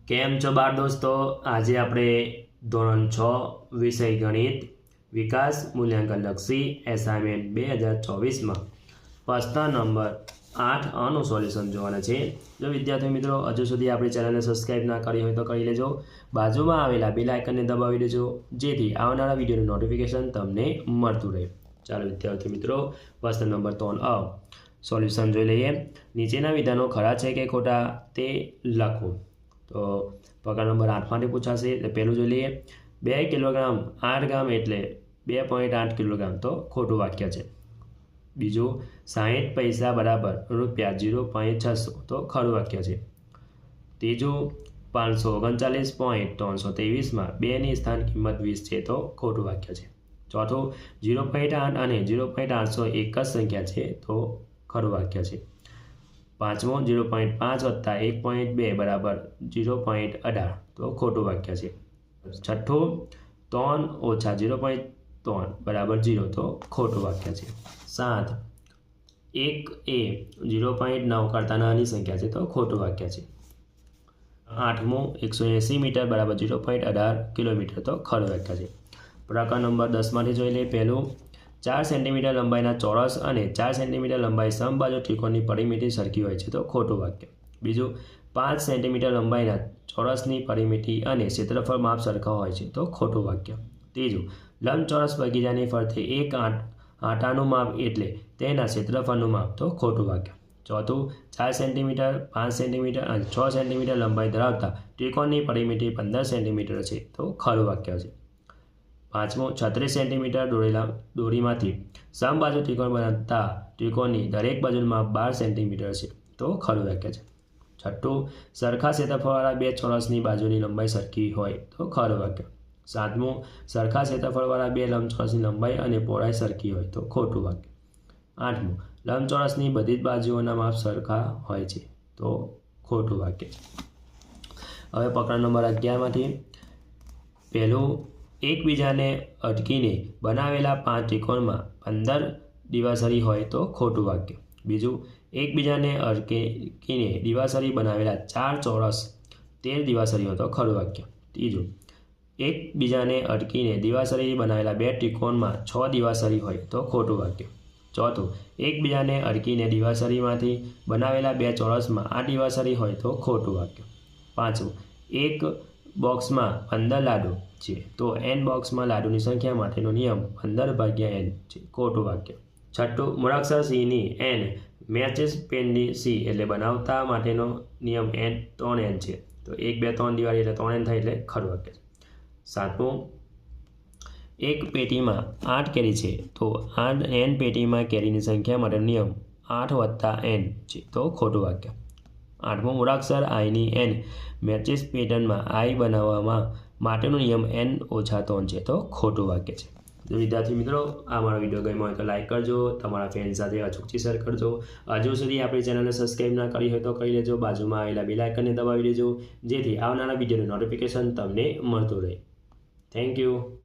કેમ છો બાળ દોસ્તો? આજે આપણે ધોરણ 6 વિષય ગણિત વિકાસ મૂલ્યાંકન લક્ષી એસાઇનમેન્ટ 2024માં પ્રશ્ન નંબર 8 આનું સોલ્યુશન જોવાના છે। જો વિદ્યાર્થી મિત્રો હજુ સુધી આપણી ચેનલને સબસ્ક્રાઇબ ના કરી હોય તો કરી લેજો, બાજુમાં આવેલા બેલ આઇકનને દબાવી દેજો જેથી આવનારા વિડીયોનું નોટિફિકેશન તમને મળતું રહે। ચાલો વિદ્યાર્થી મિત્રો પ્રશ્ન નંબર 3 સોલ્યુશન જોઈ લઈએ। નીચેના વિધાનો ખરા છે કે ખોટા તે લખો। तो प्रकार नंबर 8 में पूछाशे। पहलू जो लीए 2 किलोग्राम 8 ग्राम एटले 2.8 किलोग्राम तो खोटू वाक्य है। बीजू 60 पैसा बराबर रुपया 0.600 तो खरू वाक्य है। तीजू 539.323 में 2 ની स्थान किंमत 20 है तो खोटू वाक्य है। चौथो 0.8 और 0.800 एक ज संख्या है तो खरू वाक्य है। पांचमो 0.5 वत्ता 1.2 बराबर 0.18 तो खोटू वाक्य है। छठो 3 ओछा 0.3 बराबर 0 तो खोटू वाक्य है। 7 1 ए 0.9 करता नानी संख्या है तो खोटू वाक्य है। 8मो 180 मीटर बराबर 0.18 किलोमीटर तो खरू वाक्य है। प्रकार नंबर 10 में जोई ले। पहलू 4 सेंटीमीटर लंबाईना चौरस और 4 सेंटीमीटर लंबाई समबाजु त्रिकोणनी परिमिति सरखी होय छे तो खोटू वाक्य। बीजू 5 सेंटीमीटर लंबाईना चौरसनी परिमिति और क्षेत्रफल माप सरखा होय छे तो खोटू वाक्य। तीजू लंबचौरस बगीचानी फरते एक आटानु माप एटले तेना क्षेत्रफलनु माप तो खोटू वाक्य। चौथु 4 सेंटीमीटर 5 सेंटीमीटर और 6 सेंटीमीटर लंबाई धरावता त्रिकोणनी परिमिति 15 सेंटीमीटर है तो खरू वाक्य है। 5मो 36 सेंटीमीटर दोरी में समबाजु त्रिकोण बनाता त्रिकोणनी दरेक बाजू माप 12 सेंटीमीटर है तो खरू वाक्य है। छठ्ठू सरखा क्षेत्रफळवाळा 2 चौरसनी बाजूनी लंबाई सरखी होय तो खरू वाक्य। 7मो सरखा क्षेत्रफळवाळा 2 लंबचौरसनी लंबाई और पहोळाई सरखी होय तो खोटू वाक्य। 8मो लंबचौरसनी बधी ज बाजुओना माप सरखा होय छे तो खोटू वाक्य। हवे प्रकरण नंबर 11 मांथी पहेलू एकबीजाने अटकीने बनावेला 5 त्रिकोण में 15 दिवासरी होय तो खोटू वाक्य। बीजू एकबीजाने अटकीने दिवासरी बनावेला 4 चौरस 13 दिवासरी हो तो खरू वाक्य। तीजू एकबीजाने अटकीने दिवासरी बनावेला 2 त्रिकोण में 6 दिवासरी होय तो खोटू वाक्य। चौथु एकबीजाने अटकीने दिवासरी में बनावेला 2 चौरस में 8 दिवासरी होय तो खोटू वाक्य। पांचमू एक बॉक्स में 15 लाडू है तो n बॉक्स में लाडू की संख्या माटेनो नियम 15/n है खोटू वाक्य। छठ्ठू मूळाक्षर C नी n मैचेस पेन नी C एटले बनावता माटेनो नियम 3n है तो 1 2 3 दिवाળી એટલે 3n થાય એટલે ખરું વાક્ય। सातमो एक पेटी में 8 केरी है तो 8n पेटी में केरी की संख्या माटेनो नियम 8+n है तो खोटू वाक्य। 8मो मूळाक्षर I knee n matches pattern में I बनाववा माटेनो नियम n-3 है तो खोटू वाक्य है। तो विद्यार्थी मित्रों आ मारो विडियो गम्यो होय तो लाइक करजो, तमारा फ्रेंड साथे अचूकथी शेर करजो। हजू सुधी आपणी चेनलने सब्सक्राइब ना करी होय तो करी लेजो, बाजुमां आवेला बेल आइकनने दबावी देजो जेथी आवनारा विडियोनुं नोटिफिकेशन तमने मळतुं रहे। Thank you.